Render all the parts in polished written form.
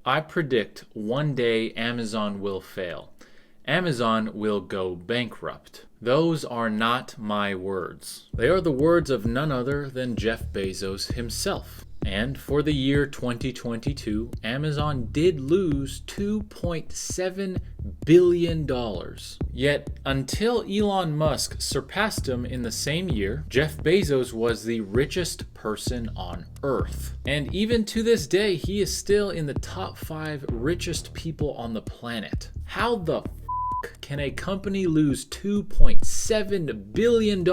I predict one day Amazon will fail. Amazon will go bankrupt. Those are not my words. They are the words of none other than Jeff Bezos himself. And for the year 2022, Amazon did lose $2.7 billion. Yet, until Elon Musk surpassed him in the same year, Jeff Bezos was the richest person on Earth. And even to this day, he is still in the top 5 richest people on the planet. How the can a company lose $2.7 billion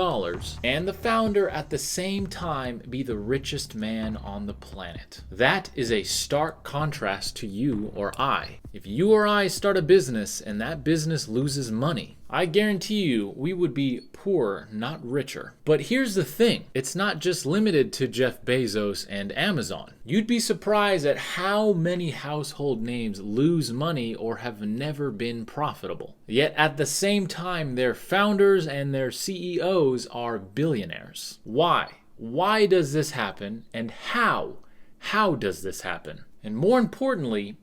and the founder at the same time be the richest man on the planet? That is a stark contrast to you or I. If you or I start a business and that business loses money, I guarantee you we would be poorer, not richer. But here's the thing, it's not just limited to Jeff Bezos and Amazon. You'd be surprised at how many household names lose money or have never been profitable. Yet at the same time, their founders and their CEOs are billionaires. Why? Why does this happen, and how? How does this happen? And more importantly,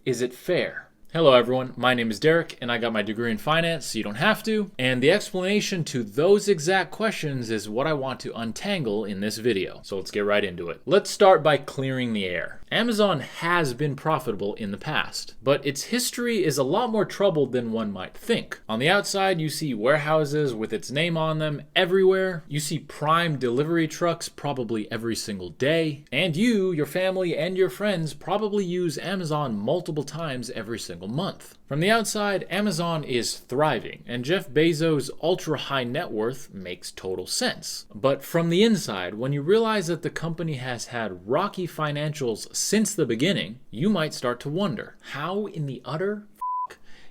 is it fair? Hello everyone, my name is Derek and I got my degree in finance so you don't have to. And the explanation to those exact questions is what I want to untangle in this video. So let's get right into it. Let's start by clearing the air. Amazon has been profitable in the past, but its history is a lot more troubled than one might think. On the outside, you see warehouses with its name on them everywhere. You see Prime delivery trucks probably every single day. And you, your family, and your friends probably use Amazon multiple times every single month. From the outside, Amazon is thriving, and Jeff Bezos' ultra-high net worth makes total sense. But from the inside, when you realize that the company has had rocky financials since the beginning, you might start to wonder, how in the utter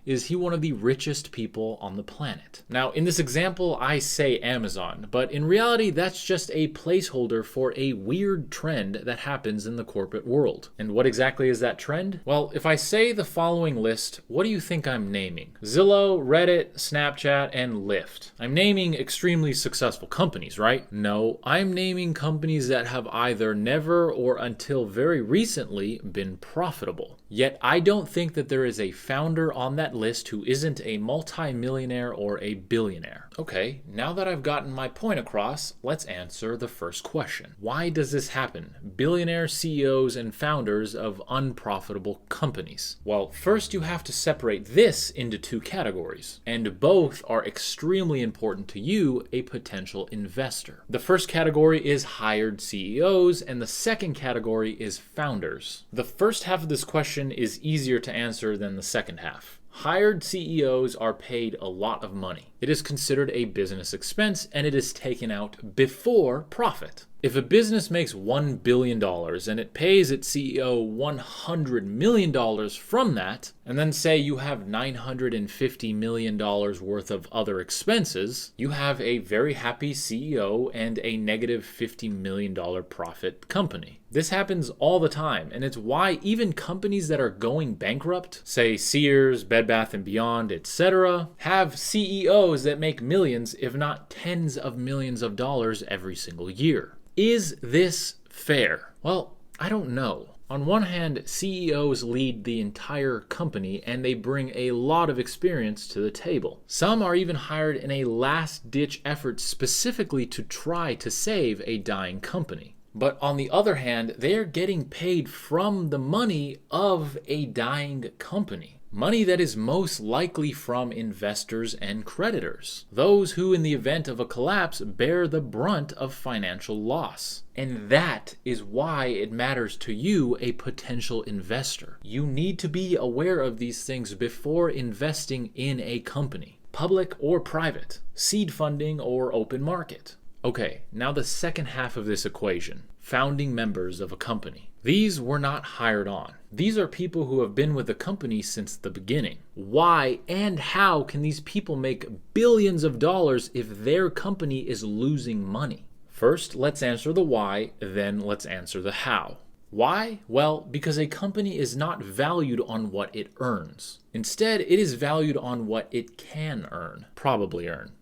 is he one of the richest people on the planet? Now, in this example, I say Amazon, but in reality, that's just a placeholder for a weird trend that happens in the corporate world. And what exactly is that trend? Well, if I say the following list, what do you think I'm naming? Zillow, Reddit, Snapchat, and Lyft. I'm naming extremely successful companies, right? No, I'm naming companies that have either never or until very recently been profitable. Yet I don't think that there is a founder on that list who isn't a multi-millionaire or a billionaire. Okay, now that I've gotten my point across, let's answer the first question. Why does this happen? Billionaire CEOs and founders of unprofitable companies. Well, first you have to separate this into two categories, and both are extremely important to you, a potential investor. The first category is hired CEOs, and the second category is founders. The first half of this question is easier to answer than the second half. Hired CEOs are paid a lot of money. It is considered a business expense and it is taken out before profit. If a business makes $1 billion and it pays its CEO $100 million from that, and then say you have $950 million worth of other expenses, you have a very happy CEO and a negative $50 million profit company. This happens all the time, and it's why even companies that are going bankrupt, say Sears, Bed Bath & Beyond, etc., have CEOs that make millions, if not tens of millions of dollars every single year. Is this fair? Well, I don't know. On one hand, CEOs lead the entire company and they bring a lot of experience to the table. Some are even hired in a last-ditch effort specifically to try to save a dying company. But on the other hand, they are getting paid from the money of a dying company. Money that is most likely from investors and creditors. Those who, in the event of a collapse, bear the brunt of financial loss. And that is why it matters to you, a potential investor. You need to be aware of these things before investing in a company, public or private, seed funding or open market. Okay, now the second half of this equation, founding members of a company. These were not hired on. These are people who have been with the company since the beginning. Why and how can these people make billions of dollars if their company is losing money? First, let's answer the why, then let's answer the how. Why? Well, because a company is not valued on what it earns. Instead, it is valued on what it can earn, probably earn.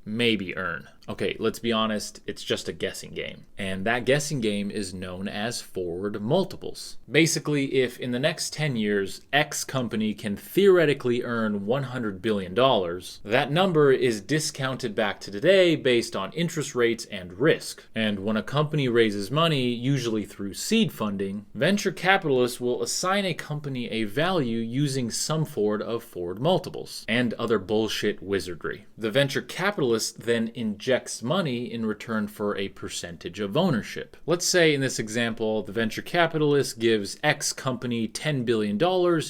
Maybe earn. Okay, let's be honest, it's just a guessing game. And that guessing game is known as forward multiples. Basically, if in the next 10 years, X company can theoretically earn $100 billion, that number is discounted back to today based on interest rates and risk. And when a company raises money, usually through seed funding, venture capitalists will assign a company a value using some form of forward multiples and other bullshit wizardry. The venture capitalist then injects money in return for a percentage of ownership. Let's say in this example, the venture capitalist gives X company $10 billion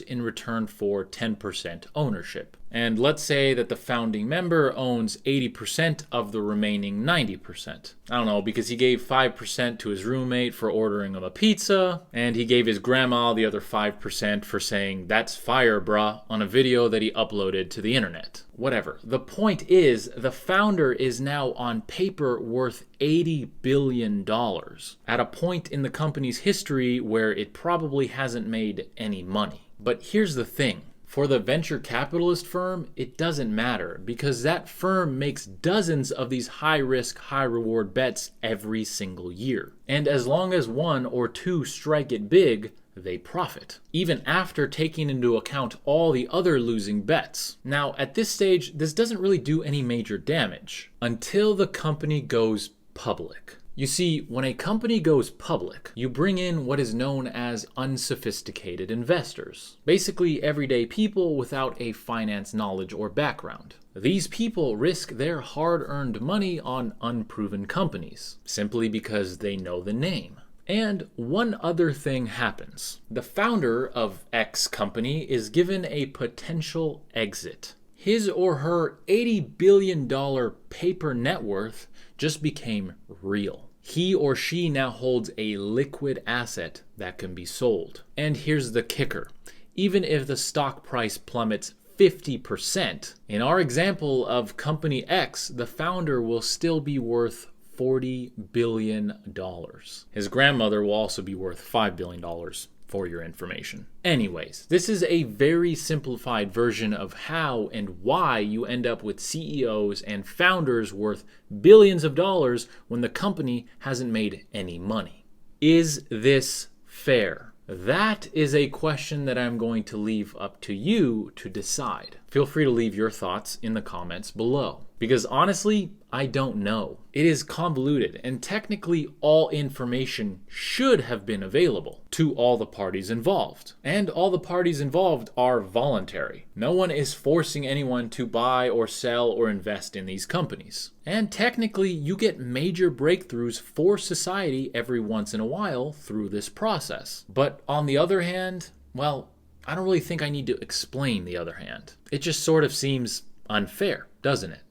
in return for 10% ownership. And let's say that the founding member owns 80% of the remaining 90%. I don't know, because he gave 5% to his roommate for ordering him a pizza, and he gave his grandma the other 5% for saying, "That's fire, bruh," on a video that he uploaded to the internet. Whatever. The point is, the founder is now on paper worth $80 billion, at a point in the company's history where it probably hasn't made any money. But here's the thing. For the venture capitalist firm, it doesn't matter because that firm makes dozens of these high-risk, high-reward bets every single year. And as long as one or two strike it big, they profit, even after taking into account all the other losing bets. Now, at this stage, this doesn't really do any major damage until the company goes public. You see, when a company goes public, you bring in what is known as unsophisticated investors. Basically, everyday people without a finance knowledge or background. These people risk their hard-earned money on unproven companies, simply because they know the name. And one other thing happens. The founder of X company is given a potential exit. His or her $80 billion paper net worth just became real. He or she now holds a liquid asset that can be sold. And here's the kicker. Even if the stock price plummets 50%, in our example of Company X, the founder will still be worth $40 billion. His grandmother will also be worth $5 billion. For your information. Anyways, this is a very simplified version of how and why you end up with CEOs and founders worth billions of dollars when the company hasn't made any money. Is this fair? That is a question that I'm going to leave up to you to decide. Feel free to leave your thoughts in the comments below. Because honestly, I don't know. It is convoluted, and technically all information should have been available to all the parties involved. And all the parties involved are voluntary. No one is forcing anyone to buy or sell or invest in these companies. And technically, you get major breakthroughs for society every once in a while through this process. But on the other hand, well, I don't really think I need to explain the other hand. It just sort of seems unfair, doesn't it?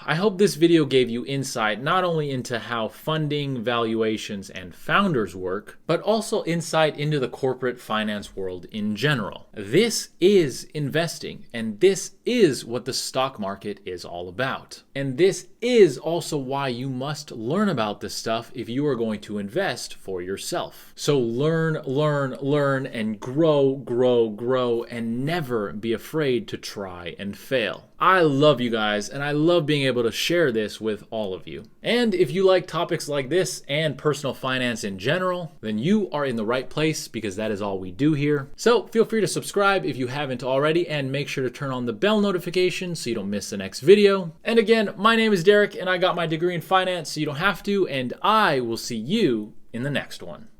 I hope this video gave you insight not only into how funding, valuations, and founders work, but also insight into the corporate finance world in general. This is investing, and this is what the stock market is all about. And this is also why you must learn about this stuff if you are going to invest for yourself. So learn, and grow, and never be afraid to try and fail. I love you guys, and I love being able to share this with all of you. And if you like topics like this and personal finance in general, then you are in the right place because that is all we do here. So feel free to subscribe if you haven't already, and make sure to turn on the bell notification so you don't miss the next video. And again, my name is Derek, and I got my degree in finance so you don't have to, and I will see you in the next one.